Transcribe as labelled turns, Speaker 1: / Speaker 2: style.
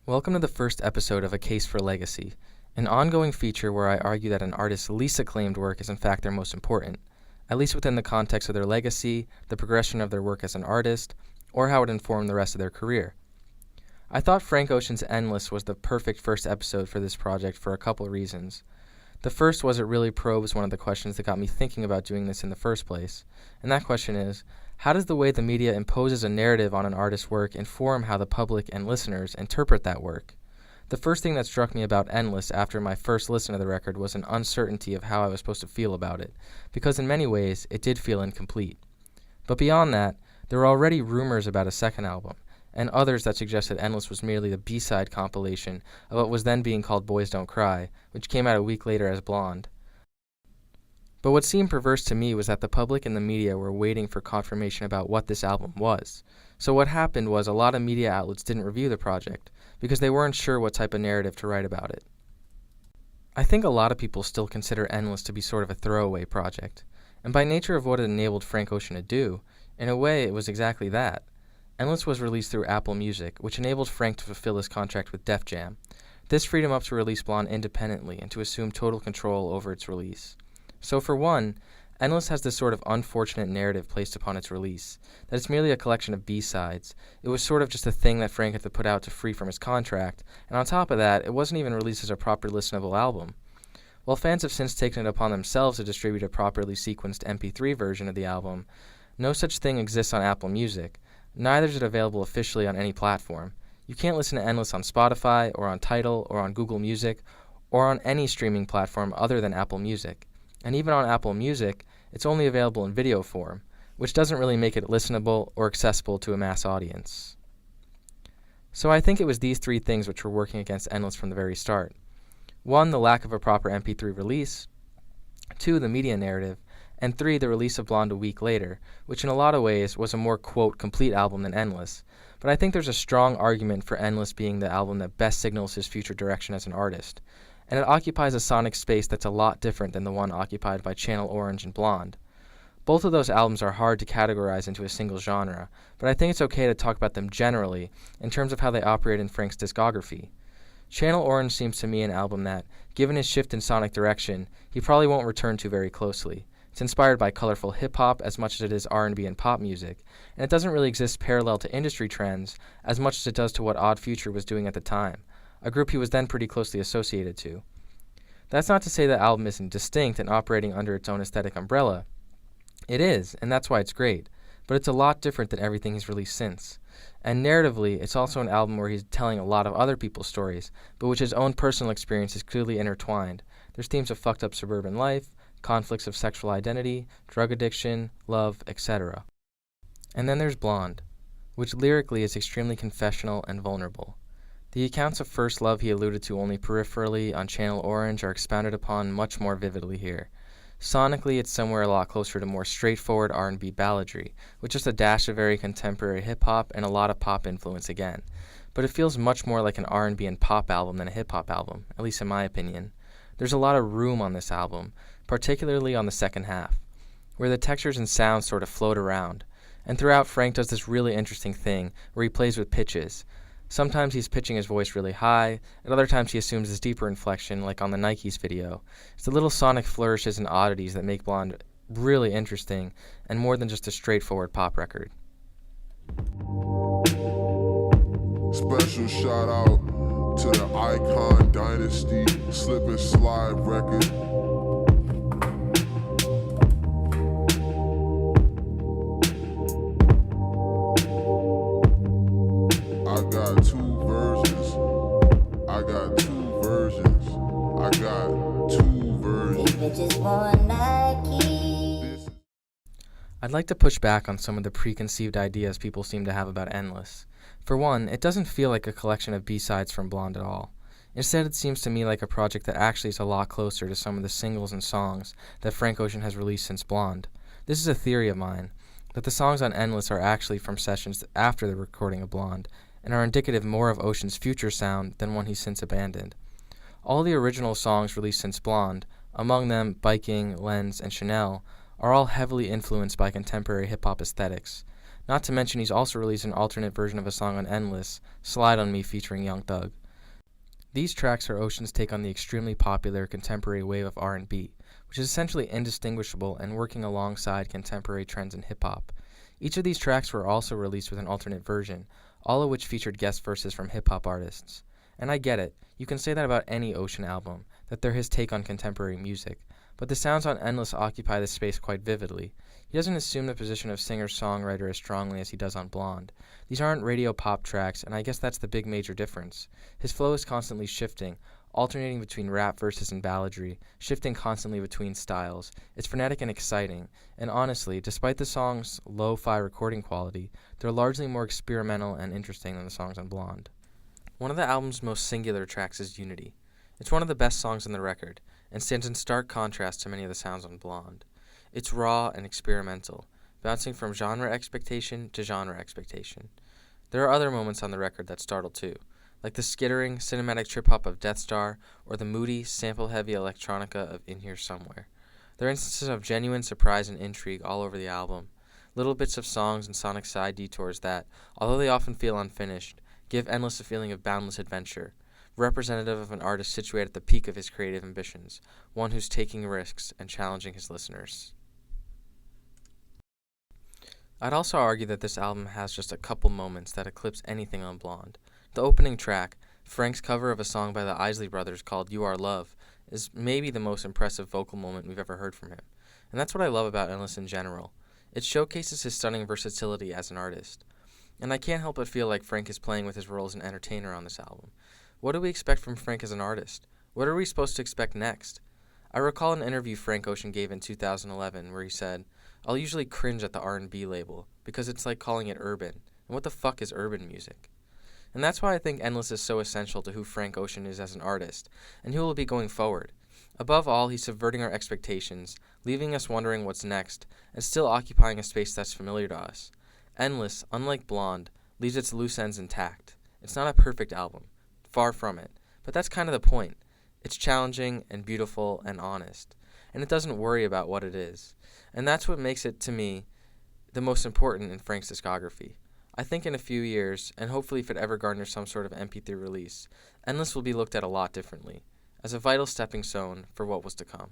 Speaker 1: Welcome to the first episode of A Case for Legacy, an ongoing feature where I argue that an artist's least acclaimed work is in fact their most important, at least within the context of their legacy, the progression of their work as an artist, or how it informed the rest of their career. I thought Frank Ocean's Endless was the perfect first episode for this project for a couple reasons. The first was it really probes one of the questions that got me thinking about doing this in the first place, and that question is, how does the way the media imposes a narrative on an artist's work inform how the public and listeners interpret that work? The first thing that struck me about Endless after my first listen to the record was an uncertainty of how I was supposed to feel about it, because in many ways it did feel incomplete. But beyond that, there were already rumors about a second album, and others that suggested Endless was merely the B-side compilation of what was then being called Boys Don't Cry, which came out a week later as Blonde. But what seemed perverse to me was that the public and the media were waiting for confirmation about what this album was. So what happened was a lot of media outlets didn't review the project, because they weren't sure what type of narrative to write about it. I think a lot of people still consider Endless to be sort of a throwaway project, and by nature of what it enabled Frank Ocean to do, in a way it was exactly that. Endless was released through Apple Music, which enabled Frank to fulfill his contract with Def Jam. This freed him up to release Blonde independently and to assume total control over its release. So for one, Endless has this sort of unfortunate narrative placed upon its release, that it's merely a collection of B-sides. It was sort of just a thing that Frank had to put out to free from his contract, and on top of that, it wasn't even released as a proper listenable album. While fans have since taken it upon themselves to distribute a properly sequenced MP3 version of the album, no such thing exists on Apple Music. Neither is it available officially on any platform. You can't listen to Endless on Spotify, or on Tidal, or on Google Music, or on any streaming platform other than Apple Music. And even on Apple Music, it's only available in video form, which doesn't really make it listenable or accessible to a mass audience. So I think it was these three things which were working against Endless from the very start. 1, the lack of a proper MP3 release. 2, the media narrative. And 3, the release of Blonde a week later, which in a lot of ways was a more, quote, complete album than Endless. But I think there's a strong argument for Endless being the album that best signals his future direction as an artist. And it occupies a sonic space that's a lot different than the one occupied by Channel Orange and Blonde. Both of those albums are hard to categorize into a single genre, but I think it's okay to talk about them generally in terms of how they operate in Frank's discography. Channel Orange seems to me an album that, given his shift in sonic direction, he probably won't return to very closely. It's inspired by colorful hip-hop as much as it is R&B and pop music, and it doesn't really exist parallel to industry trends as much as it does to what Odd Future was doing at the time, a group he was then pretty closely associated to. That's not to say the album isn't distinct and operating under its own aesthetic umbrella. It is, and that's why it's great, but it's a lot different than everything he's released since. And narratively, it's also an album where he's telling a lot of other people's stories, but which his own personal experience is clearly intertwined. There's themes of fucked up suburban life, conflicts of sexual identity, drug addiction, love, etc. And then there's Blonde, which lyrically is extremely confessional and vulnerable. The accounts of first love he alluded to only peripherally on Channel Orange are expounded upon much more vividly here. Sonically, it's somewhere a lot closer to more straightforward R&B balladry, with just a dash of very contemporary hip-hop and a lot of pop influence again. But it feels much more like an R&B and pop album than a hip-hop album, at least in my opinion. There's a lot of room on this album, particularly on the second half, where the textures and sounds sort of float around. And throughout, Frank does this really interesting thing where he plays with pitches. Sometimes he's pitching his voice really high, at other times he assumes this deeper inflection, like on the Nikes video. It's the little sonic flourishes and oddities that make Blonde really interesting, and more than just a straightforward pop record.
Speaker 2: Special shout out to the Icon Dynasty Slip and Slide record.
Speaker 1: I'd like to push back on some of the preconceived ideas people seem to have about Endless. For one, it doesn't feel like a collection of B-sides from Blonde at all. Instead, it seems to me like a project that actually is a lot closer to some of the singles and songs that Frank Ocean has released since Blonde. This is a theory of mine, that the songs on Endless are actually from sessions after the recording of Blonde, and are indicative more of Ocean's future sound than one he's since abandoned. All the original songs released since Blonde, among them Biking, Lens, and Chanel, are all heavily influenced by contemporary hip-hop aesthetics. Not to mention he's also released an alternate version of a song on Endless, Slide on Me featuring Young Thug. These tracks are Ocean's take on the extremely popular contemporary wave of R&B, which is essentially indistinguishable and working alongside contemporary trends in hip-hop. Each of these tracks were also released with an alternate version, all of which featured guest verses from hip-hop artists. And I get it, you can say that about any Ocean album, that they're his take on contemporary music, but the sounds on Endless occupy this space quite vividly. He doesn't assume the position of singer-songwriter as strongly as he does on Blonde. These aren't radio pop tracks, and I guess that's the big major difference. His flow is constantly shifting, alternating between rap verses and balladry, shifting constantly between styles. It's frenetic and exciting, and honestly, despite the song's lo-fi recording quality, they're largely more experimental and interesting than the songs on Blonde. One of the album's most singular tracks is Unity. It's one of the best songs on the record, and stands in stark contrast to many of the sounds on Blonde. It's raw and experimental, bouncing from genre expectation to genre expectation. There are other moments on the record that startle too, like the skittering, cinematic trip-hop of Death Star, or the moody, sample-heavy electronica of In Here Somewhere. There are instances of genuine surprise and intrigue all over the album, little bits of songs and sonic side detours that, although they often feel unfinished, give Endless a feeling of boundless adventure, representative of an artist situated at the peak of his creative ambitions, one who's taking risks and challenging his listeners. I'd also argue that this album has just a couple moments that eclipse anything on Blonde. The opening track, Frank's cover of a song by the Isley Brothers called You Are Love, is maybe the most impressive vocal moment we've ever heard from him. And that's what I love about Endless in general. It showcases his stunning versatility as an artist. And I can't help but feel like Frank is playing with his role as an entertainer on this album. What do we expect from Frank as an artist? What are we supposed to expect next? I recall an interview Frank Ocean gave in 2011 where he said, "I'll usually cringe at the R&B label because it's like calling it urban. And what the fuck is urban music?" And that's why I think Endless is so essential to who Frank Ocean is as an artist, and who will be going forward. Above all, he's subverting our expectations, leaving us wondering what's next, and still occupying a space that's familiar to us. Endless, unlike Blonde, leaves its loose ends intact. It's not a perfect album. Far from it. But that's kind of the point. It's challenging and beautiful and honest. And it doesn't worry about what it is. And that's what makes it, to me, the most important in Frank's discography. I think in a few years, and hopefully if it ever garners some sort of MP3 release, Endless will be looked at a lot differently, as a vital stepping stone for what was to come.